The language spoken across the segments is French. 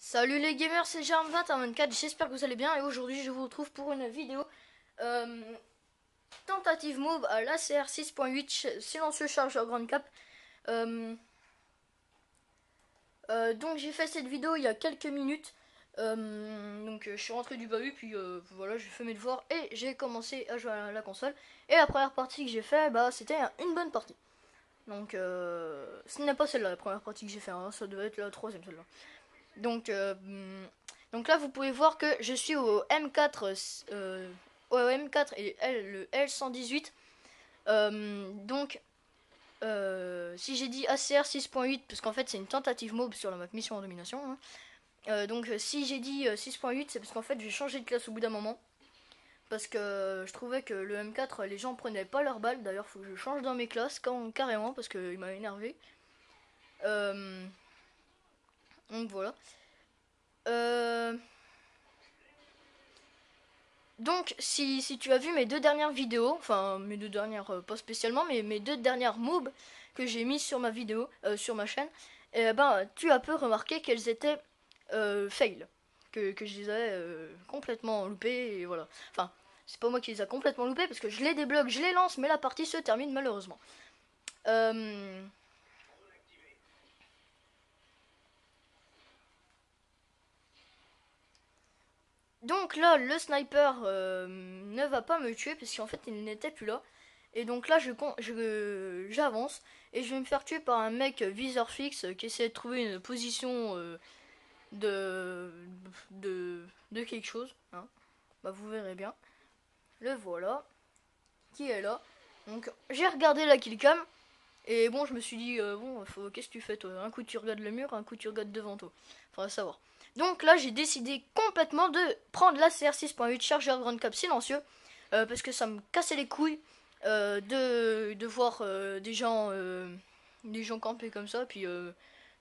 Salut les gamers, c'est Germ2124, j'espère que vous allez bien et aujourd'hui je vous retrouve pour une vidéo tentative move à l'ACR 6.8 silencieux chargeur grande cap. Donc j'ai fait cette vidéo il y a quelques minutes, je suis rentré du bahut puis voilà, j'ai fait mes devoirs et j'ai commencé à jouer à la console. Et la première partie que j'ai fait, bah c'était une bonne partie. Donc ce n'est pas celle-là la première partie que j'ai fait, hein, ça devait être la troisième celle-là. Donc, donc là, vous pouvez voir que je suis au M4, au M4 et le L118. Si j'ai dit ACR 6.8, parce qu'en fait c'est une tentative mob sur la map mission en domination. Hein. Si j'ai dit 6.8, c'est parce qu'en fait j'ai changé de classe au bout d'un moment. Parce que je trouvais que le M4, les gens prenaient pas leurs balles. D'ailleurs, faut que je change dans mes classes carrément parce qu'il m'a énervé. Donc voilà. Euh, Donc, si tu as vu mes deux dernières vidéos, enfin mes deux dernières, pas spécialement, mais mes deux dernières mobs que j'ai mises sur ma vidéo, sur ma chaîne, et ben tu as pu remarquer qu'elles étaient fail, que je les ai complètement loupées et voilà. Enfin, c'est pas moi qui les a complètement loupées parce que je les débloque, je les lance, mais la partie se termine malheureusement. Euh, Donc là, le sniper ne va pas me tuer parce qu'en fait il n'était plus là. Et donc là, j'avance et je vais me faire tuer par un mec viseur fixe qui essaie de trouver une position de, de quelque chose. Hein. Bah vous verrez bien. Le voilà, qui est là. Donc j'ai regardé la killcam et bon, je me suis dit, bon, qu'est-ce que tu fais toi? Un coup tu regardes le mur, un coup tu regardes devant toi. Faudra savoir. Donc là, j'ai décidé complètement de prendre la CR 6.8 chargeur grande cap silencieux. Parce que ça me cassait les couilles de voir des gens camper comme ça. Puis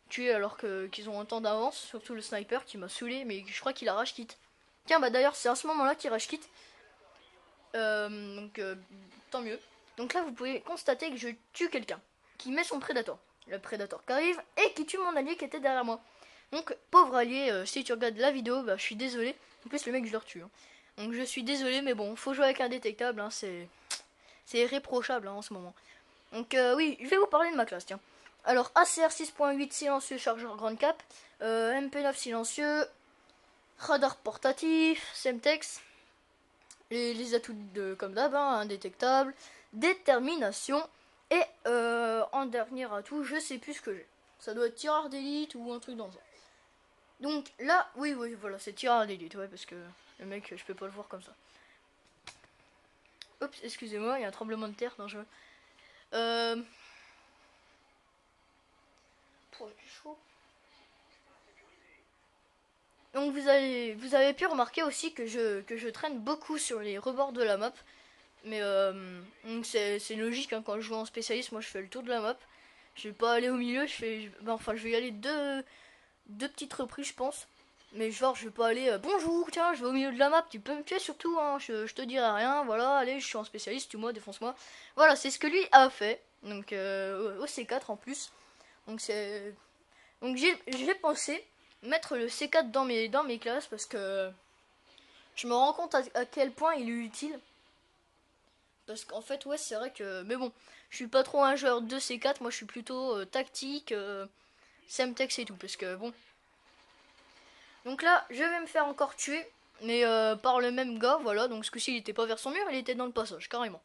tuer alors qu'ils ont un temps d'avance. Surtout le sniper qui m'a saoulé. Mais je crois qu'il a rage quitte. Tiens, bah d'ailleurs, c'est à ce moment-là qu'il rage quitte. Tant mieux. Donc là, vous pouvez constater que je tue quelqu'un qui met son prédateur. Le prédateur qui arrive et qui tue mon allié qui était derrière moi. Donc, pauvre allié, si tu regardes la vidéo, bah, je suis désolé. En plus, le mec, je le retue. Hein. Donc, je suis désolé, mais bon, faut jouer avec indétectable. Hein, c'est irréprochable hein, en ce moment. Donc, oui, je vais vous parler de ma classe, tiens. Alors, ACR 6.8 silencieux chargeur grande cap. MP9 silencieux. Radar portatif. Semtex. Les atouts comme d'hab, hein, indétectable, détermination et en dernier atout, je sais plus ce que j'ai. Ça doit être tireur d'élite ou un truc dans ça. Donc là, oui, voilà, c'est tireur d'élite, ouais, parce que le mec, je peux pas le voir comme ça. Oups, excusez-moi, il y a un tremblement de terre dangereux. Euh... chaud. Donc vous avez pu remarquer aussi que je traîne beaucoup sur les rebords de la map. Mais c'est logique hein, quand je joue en spécialiste, moi je fais le tour de la map. Je vais pas aller au milieu, je vais y aller deux petites reprises je pense. Mais genre je vais pas aller bonjour, tiens, je vais au milieu de la map, tu peux me tuer surtout, hein, je te dirai rien, voilà, allez, je suis en spécialiste, tue-moi, défonce-moi. Voilà, c'est ce que lui a fait. Donc au C4 en plus. Donc c'est. Donc j'ai pensé mettre le C4 dans mes classes parce que je me rends compte à quel point il est utile. Parce qu'en fait, ouais, c'est vrai que. Mais bon, je suis pas trop un joueur de C4, moi je suis plutôt tactique, Semtex et tout. Parce que bon. Donc là, je vais me faire encore tuer, mais par le même gars, voilà. Donc ce coup-ci, il était pas vers son mur, il était dans le passage, carrément.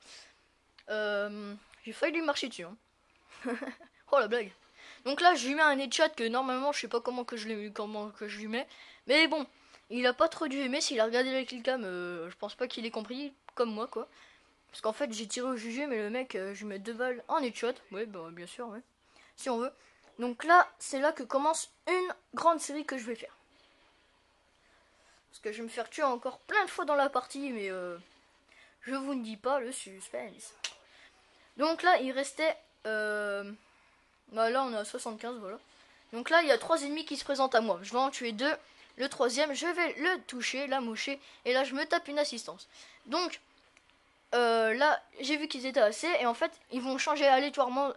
J'ai failli lui marcher dessus. Hein. Oh la blague. Donc là, je lui mets un headshot que normalement, je sais pas comment que je lui mets. Mais bon, il a pas trop dû aimer. S'il a regardé la killcam, je pense pas qu'il ait compris, comme moi, quoi. Parce qu'en fait, j'ai tiré au jugé, mais le mec, je lui mets 2 balles en headshot. Ouais, bah, bien sûr, ouais. Si on veut. Donc là, c'est là que commence une grande série que je vais faire. Parce que je vais me faire tuer encore plein de fois dans la partie, mais je vous ne dis pas le suspense. Donc là, il restait. Bah là, on est à 75, voilà. Donc là, il y a 3 ennemis qui se présentent à moi. Je vais en tuer 2. Le troisième, je vais le toucher, la moucher. Et là, je me tape une assistance. Donc, là, j'ai vu qu'ils étaient assez. Et en fait, ils vont changer aléatoirement.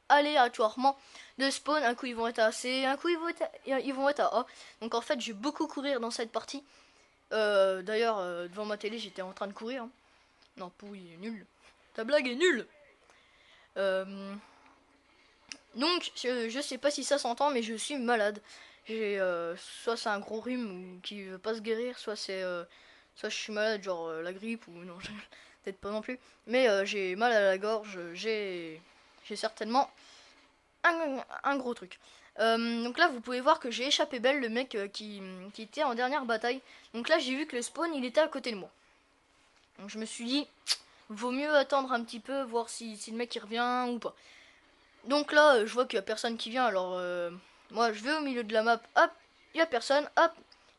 aléatoirement de spawn. Un coup ils vont être à C, un coup ils vont être à A. Donc en fait j'ai beaucoup courir dans cette partie. D'ailleurs devant ma télé j'étais en train de courir. Hein. Non pourri, nul. Ta blague est nulle. Donc je sais pas si ça s'entend mais je suis malade. J'ai soit c'est un gros rhume qui veut pas se guérir, soit c'est soit je suis malade genre la grippe ou non peut-être pas non plus. Mais j'ai mal à la gorge, j'ai certainement un gros truc. Donc là vous pouvez voir que j'ai échappé belle le mec qui était en dernière bataille. Donc là j'ai vu que le spawn il était à côté de moi. Donc je me suis dit vaut mieux attendre un petit peu voir si le mec il revient ou pas. Donc là je vois qu'il y a personne qui vient alors moi je vais au milieu de la map, hop, il y a personne, hop,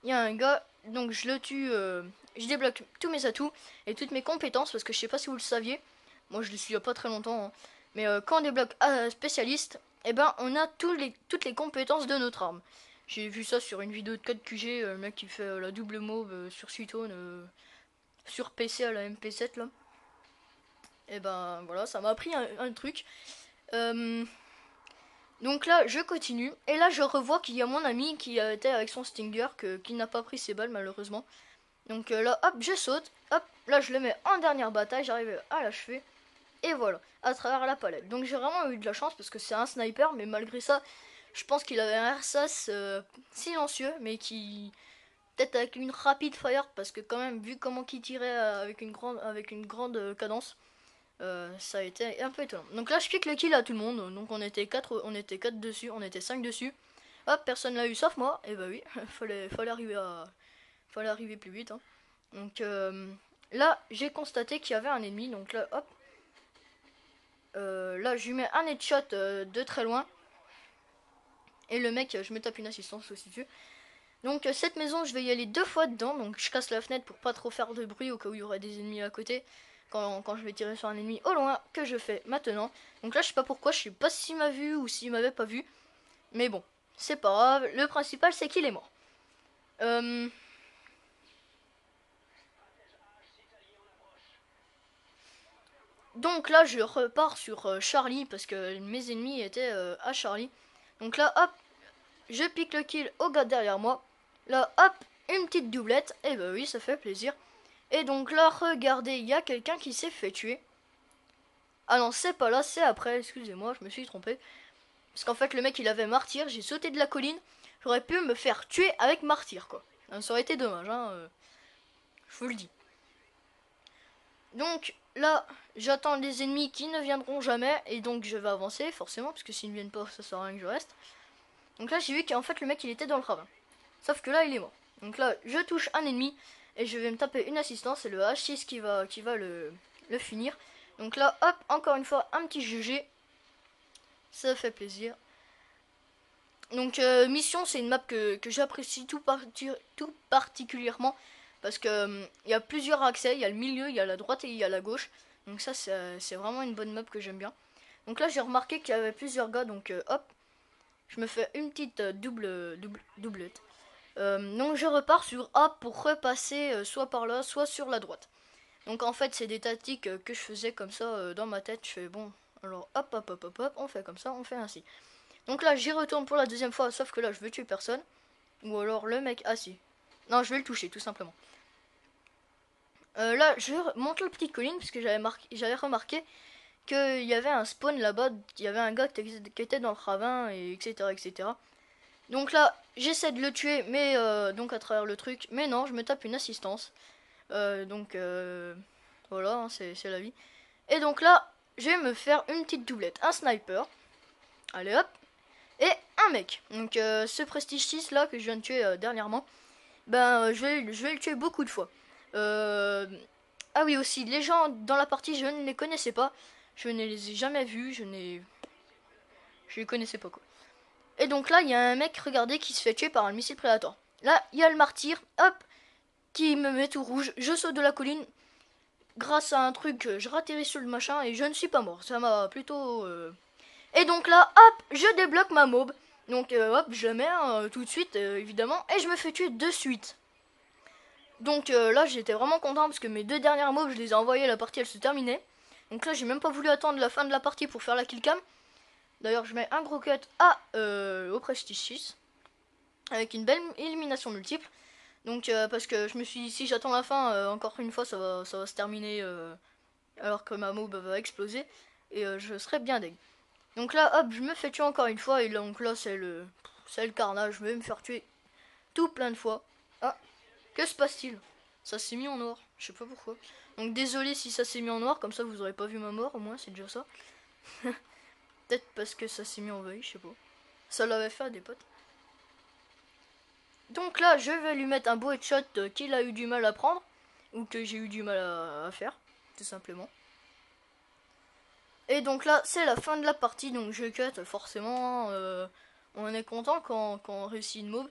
il y a un gars, donc je le tue, je débloque tous mes atouts et toutes mes compétences parce que je sais pas si vous le saviez, moi je le suis il y a pas très longtemps, hein. Mais quand on débloque spécialiste, eh ben on a toutes les compétences de notre arme. J'ai vu ça sur une vidéo de code QG, le mec qui fait la double mauve sur Suitone, sur PC à la MP7 là. Et ben voilà, ça m'a appris un truc. Donc là, je continue. Et là, je revois qu'il y a mon ami qui était avec son Stinger, qui n'a pas pris ses balles malheureusement. Donc là, hop, je saute. Hop, là, je le mets en dernière bataille. J'arrive à l'achever. Et voilà, à travers la palette. Donc j'ai vraiment eu de la chance parce que c'est un sniper. Mais malgré ça, je pense qu'il avait un RSAS silencieux. Mais qui... peut-être avec une rapide fire. Parce que quand même, vu comment il tirait avec une grande cadence... ça a été un peu étonnant. Donc là je pique le kill à tout le monde. Donc on était 4 dessus, on était 5 dessus. Hop, personne l'a eu sauf moi. Et bah oui, fallait arriver plus vite. Hein. Donc là j'ai constaté qu'il y avait un ennemi. Donc là hop. Là je lui mets un headshot de très loin. Et le mec je me tape une assistance aussi dessus. Donc cette maison je vais y aller 2 fois dedans. Donc je casse la fenêtre pour pas trop faire de bruit au cas où il y aurait des ennemis à côté. Quand je vais tirer sur un ennemi au loin, que je fais maintenant. Donc là, je sais pas pourquoi, je sais pas s'il m'a vu ou s'il m'avait pas vu. Mais bon, c'est pas grave. Le principal, c'est qu'il est mort. Donc là, je repars sur Charlie parce que mes ennemis étaient à Charlie. Donc là, hop, je pique le kill au gars derrière moi. Là, hop, une petite doublette. Et bah oui, ça fait plaisir. Et donc là, regardez, il y a quelqu'un qui s'est fait tuer. Ah non, c'est pas là, c'est après, excusez-moi, je me suis trompé. Parce qu'en fait, le mec, il avait martyr, j'ai sauté de la colline. J'aurais pu me faire tuer avec martyr, quoi. Ça aurait été dommage, hein. Je vous le dis. Donc, là, j'attends les ennemis qui ne viendront jamais. Et donc, je vais avancer, forcément, parce que s'ils ne viennent pas, ça sert à rien que je reste. Donc là, j'ai vu qu'en fait, le mec, il était dans le ravin. Sauf que là, il est mort. Donc là, je touche un ennemi. Et je vais me taper une assistance. C'est le H6 qui va le finir. Donc là, hop, encore une fois, un petit GG. Ça fait plaisir. Donc Mission, c'est une map que j'apprécie tout particulièrement. Parce que il y a plusieurs accès. Il y a le milieu, il y a la droite et il y a la gauche. Donc ça, c'est vraiment une bonne map que j'aime bien. Donc là, j'ai remarqué qu'il y avait plusieurs gars. Donc hop, je me fais une petite doublette. Donc je repars sur A pour repasser soit par là, soit sur la droite. Donc en fait c'est des tactiques que je faisais comme ça dans ma tête. Je fais bon, alors hop hop hop hop hop, on fait comme ça, on fait ainsi. Donc là j'y retourne pour la deuxième fois, sauf que là je veux tuer personne. Ou alors le mec, ah si. Non, je vais le toucher tout simplement. Là je monte le petit colline parce que j'avais remarqué qu'il y avait un spawn là-bas, il y avait un gars qui était dans le ravin, et etc etc. Donc là, j'essaie de le tuer, mais donc à travers le truc, mais non, je me tape une assistance. Donc voilà, hein, c'est la vie. Et donc là, je vais me faire une petite doublette, un sniper. Allez hop, et un mec. Donc ce Prestige 6 là que je viens de tuer dernièrement, ben je vais le tuer beaucoup de fois. Ah oui aussi, les gens dans la partie, je ne les connaissais pas. Je ne les ai jamais vus, je les connaissais pas quoi. Et donc là, il y a un mec, regardez, qui se fait tuer par un missile prédateur. Là, il y a le martyr, hop, qui me met tout rouge. Je saute de la colline. Grâce à un truc, je ratterris sur le machin et je ne suis pas mort. Ça m'a plutôt... Et donc là, hop, je débloque ma mob. Donc hop, je la mets tout de suite, évidemment. Et je me fais tuer de suite. Donc là, j'étais vraiment content parce que mes 2 dernières mobs, je les ai envoyées, la partie elle se terminait. Donc là, j'ai même pas voulu attendre la fin de la partie pour faire la killcam. D'ailleurs, je mets un gros cut au Prestige 6 avec une belle élimination multiple. Donc, parce que je me suis dit, si j'attends la fin, encore une fois, ça va se terminer alors que ma mob va exploser. Et je serai bien deg. Donc là, hop, je me fais tuer encore une fois. Et donc là, c'est le carnage. Je vais me faire tuer tout plein de fois. Ah, que se passe-t-il? Ça s'est mis en noir. Je sais pas pourquoi. Donc désolé si ça s'est mis en noir. Comme ça, vous aurez pas vu ma mort. Au moins, c'est déjà ça. Peut-être parce que ça s'est mis en veille. Je sais pas. Ça l'avait fait à des potes. Donc là, je vais lui mettre un beau headshot qu'il a eu du mal à prendre. Ou que j'ai eu du mal à faire. Tout simplement. Et donc là, c'est la fin de la partie. Donc je cut forcément. On est content quand on réussit une move.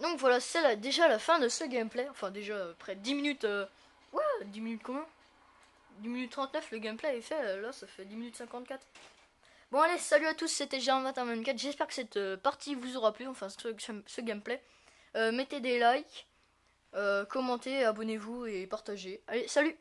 Donc voilà, c'est déjà la fin de ce gameplay. Enfin déjà, près de 10 minutes. Ouais, 10 minutes combien? 10 minutes 39, le gameplay est fait. Là, ça fait 10 minutes 54. Bon allez, salut à tous, c'était Germain24. J'espère que cette partie vous aura plu, enfin ce gameplay. Mettez des likes, commentez, abonnez-vous et partagez. Allez, salut!